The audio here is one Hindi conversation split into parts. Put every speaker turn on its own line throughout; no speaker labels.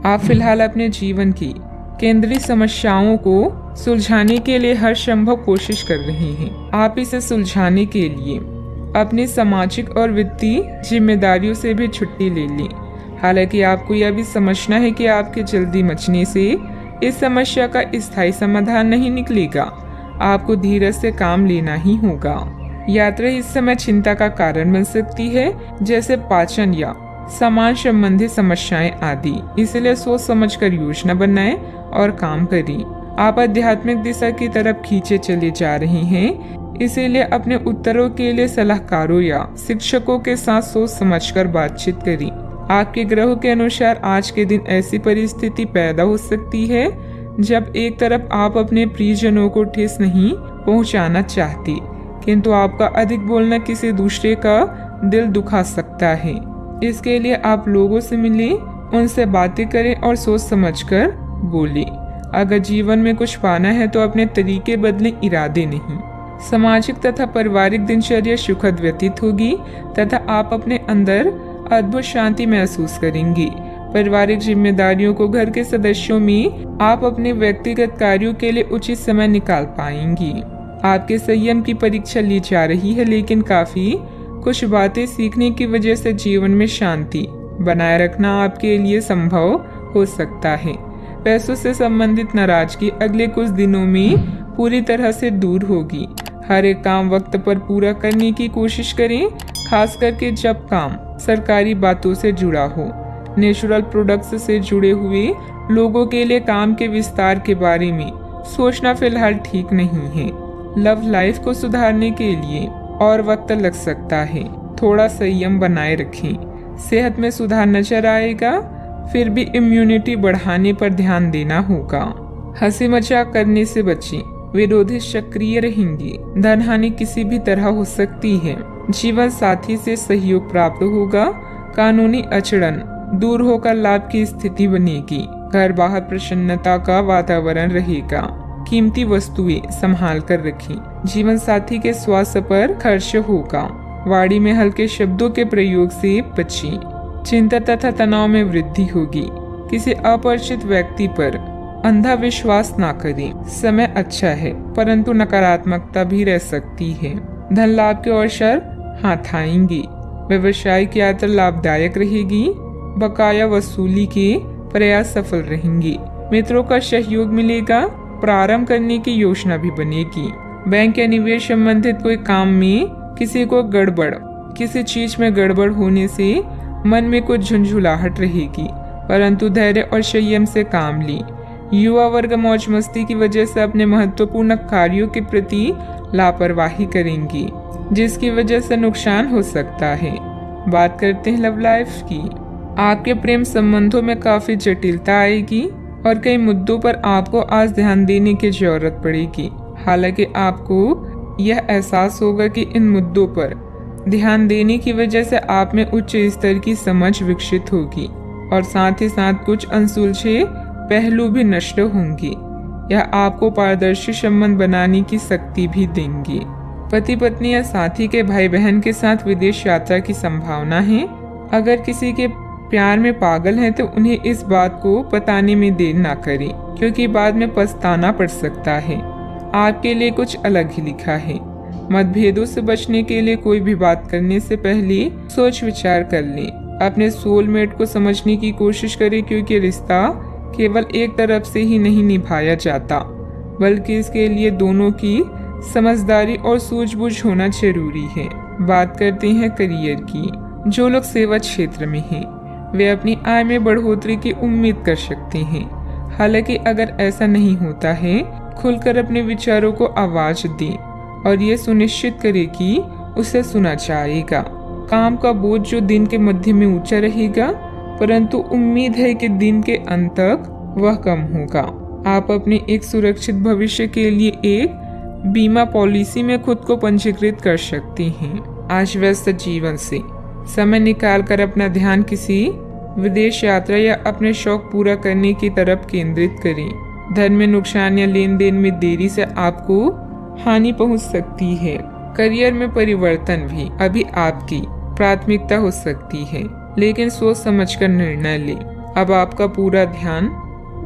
आप फिलहाल अपने जीवन की केंद्रीय समस्याओं को सुलझाने के लिए हर संभव कोशिश कर रहे हैं। आप इसे सुलझाने के लिए अपनी सामाजिक और वित्तीय जिम्मेदारियों से भी छुट्टी ले लें। हालांकि आपको यह भी समझना है कि आपके जल्दी मचने से इस समस्या का स्थायी समाधान नहीं निकलेगा। आपको धीरज से काम लेना ही होगा। यात्रा इस समय चिंता का कारण बन सकती है, जैसे पाचन या सामान संबंधी समस्याएं आदि। इसलिए सोच समझकर योजना बनाएं और काम करें। आप आध्यात्मिक दिशा की तरफ खींचे चले जा रहे हैं, इसीलिए अपने उत्तरों के लिए सलाहकारों या शिक्षकों के साथ सोच समझकर बातचीत करें। आपके ग्रहों के अनुसार आज के दिन ऐसी परिस्थिति पैदा हो सकती है जब एक तरफ आप अपने प्रियजनों को ठेस नहीं पहुंचाना चाहते, किंतु आपका अधिक बोलना किसी दूसरे का दिल दुखा सकता है। इसके लिए आप लोगों से मिलें, उनसे बातें करें और सोच समझकर बोलें। अगर जीवन में कुछ पाना है तो अपने तरीके बदलें, इरादे नहीं। सामाजिक तथा पारिवारिक दिनचर्या सुखद व्यतीत होगी तथा आप अपने अंदर अद्भुत शांति महसूस करेंगे। पारिवारिक जिम्मेदारियों को घर के सदस्यों में आप अपने व्यक्तिगत कार्यों के लिए उचित समय निकाल पाएंगी। आपके संयम की परीक्षा ली जा रही है, लेकिन काफी कुछ बातें सीखने की वजह से जीवन में शांति बनाए रखना आपके लिए संभव हो सकता है। पैसों से संबंधित नाराजगी अगले कुछ दिनों में पूरी तरह से दूर होगी। हर एक काम वक्त पर पूरा करने की कोशिश करें, खास करके जब काम सरकारी बातों से जुड़ा हो। नेचुरल प्रोडक्ट्स से जुड़े हुए लोगों के लिए काम के विस्तार के बारे में सोचना फिलहाल ठीक नहीं है। लव लाइफ को सुधारने के लिए और वक्त लग सकता है, थोड़ा संयम बनाए रखें। सेहत में सुधार नजर आएगा, फिर भी इम्यूनिटी बढ़ाने पर ध्यान देना होगा। हंसी मजाक करने से बचें, विरोधी सक्रिय रहेंगे। धन हानि किसी भी तरह हो सकती है। जीवन साथी से सहयोग प्राप्त होगा। कानूनी अड़चन दूर होकर लाभ की स्थिति बनेगी। घर बाहर प्रसन्नता का वातावरण रहेगा। कीमती वस्तुएं संभाल कर रखें। जीवन साथी के स्वास्थ्य पर खर्च होगा। वाणी में हल्के शब्दों के प्रयोग से बचें। चिंता तथा तनाव में वृद्धि होगी। किसी अपरिचित व्यक्ति पर अंधा विश्वास ना करें। समय अच्छा है, परंतु नकारात्मकता भी रह सकती है। धन लाभ के अवसर हाथ आएंगे। व्यवसायिक यात्रा लाभदायक रहेगी। बकाया वसूली के प्रयास सफल रहेंगे। मित्रों का सहयोग मिलेगा। प्रारंभ करने की योजना भी बनेगी। बैंक या निवेश संबंधित कोई काम में किसी चीज में गड़बड़ होने से मन में कुछ झुंझुलाहट रहेगी, परंतु धैर्य और संयम से काम लें। युवा वर्ग मौज मस्ती की वजह से अपने महत्वपूर्ण कार्यों के प्रति लापरवाही करेंगी, जिसकी वजह से नुकसान हो सकता है। बात करते हैं लव लाइफ की। आपके प्रेम संबंधों में काफी जटिलता आएगी और कई मुद्दों पर आपको आज ध्यान देने की जरूरत पड़ेगी। हालांकि आपको यह एहसास होगा कि इन मुद्दों पर ध्यान देने की वजह से आप में उच्च स्तर की समझ विकसित होगी और साथ ही साथ कुछ अनसुलझे पहलू भी नष्ट होंगे। यह आपको पारदर्शी संबंध बनाने की शक्ति भी देंगे। पति पत्नी या साथी के भाई बहन के साथ विदेश यात्रा की संभावना है। अगर किसी के प्यार में पागल हैं तो उन्हें इस बात को बताने में देर ना करें, क्योंकि बाद में पछताना पड़ सकता है। आपके लिए कुछ अलग ही लिखा है। मतभेदों से बचने के लिए कोई भी बात करने से पहले सोच विचार कर लें। अपने सोलमेट को समझने की कोशिश करें, क्योंकि रिश्ता केवल एक तरफ से ही नहीं निभाया जाता, बल्कि इसके लिए दोनों की समझदारी और सूझबूझ होना जरूरी है। बात करते हैं करियर की। जो लोग सेवा क्षेत्र में हैं, वे अपनी आय में बढ़ोतरी की उम्मीद कर सकते हैं। हालांकि अगर ऐसा नहीं होता है, खुलकर अपने विचारों को आवाज दें और ये सुनिश्चित करें कि उसे सुना जाएगा। काम का बोझ जो दिन के मध्य में ऊंचा रहेगा, परंतु उम्मीद है कि दिन के अंत तक वह कम होगा। आप अपने एक सुरक्षित भविष्य के लिए एक बीमा पॉलिसी में खुद को पंजीकृत कर सकते हैं। आज व्यस्त जीवन से समय निकालकर अपना ध्यान किसी विदेश यात्रा या अपने शौक पूरा करने की तरफ केंद्रित करें। धन में नुकसान या लेन देन में देरी से आपको हानि पहुंच सकती है। करियर में परिवर्तन भी अभी आपकी प्राथमिकता हो सकती है, लेकिन सोच समझकर निर्णय लें। अब आपका पूरा ध्यान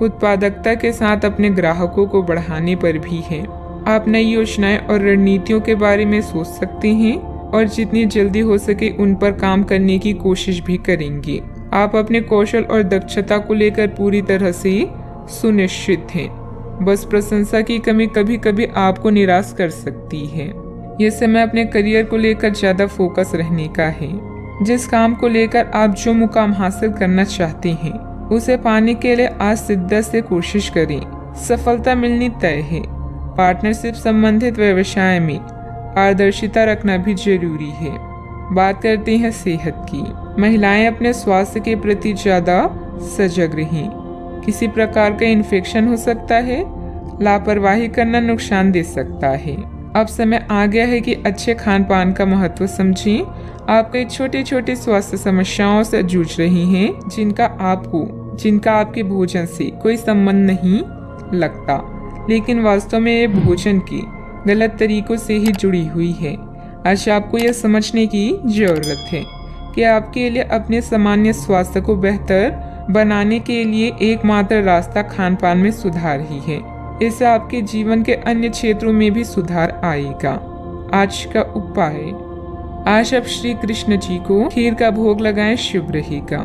उत्पादकता के साथ अपने ग्राहकों को बढ़ाने पर भी है। आप नई योजनाएं और रणनीतियों के बारे में सोच सकते हैं और जितनी जल्दी हो सके उन पर काम करने की कोशिश भी करेंगे। आप अपने कौशल और दक्षता को लेकर पूरी तरह से सुनिश्चित हैं। बस प्रशंसा की कमी कभी कभी आपको निराश कर सकती है। ये समय अपने करियर को लेकर ज्यादा फोकस रहने का है। जिस काम को लेकर आप जो मुकाम हासिल करना चाहते हैं उसे पाने के लिए आज शिद्दत से कोशिश करें। सफलता मिलनी तय है। पार्टनरशिप संबंधित व्यवसाय में पारदर्शिता रखना भी जरूरी है। बात करते हैं सेहत की। महिलाएं अपने स्वास्थ्य के प्रति ज्यादा सजग रहें। किसी प्रकार का इन्फेक्शन हो सकता है। लापरवाही करना नुकसान दे सकता है। अब समय आ गया है कि अच्छे खान पान का महत्व समझें। आप कई छोटी छोटी स्वास्थ्य समस्याओं से जूझ रही हैं जिनका आपके भोजन से कोई संबंध नहीं लगता, लेकिन वास्तव में ये भोजन के गलत तरीकों से ही जुड़ी हुई है। आज आपको यह समझने की जरूरत है कि आपके लिए अपने सामान्य स्वास्थ्य को बेहतर बनाने के लिए एकमात्र रास्ता खान पान में सुधार ही है। इससे आपके जीवन के अन्य क्षेत्रों में भी सुधार आएगा। आज का उपाय, आज आप श्री कृष्ण जी को खीर का भोग लगाएं, शुभ रहेगा।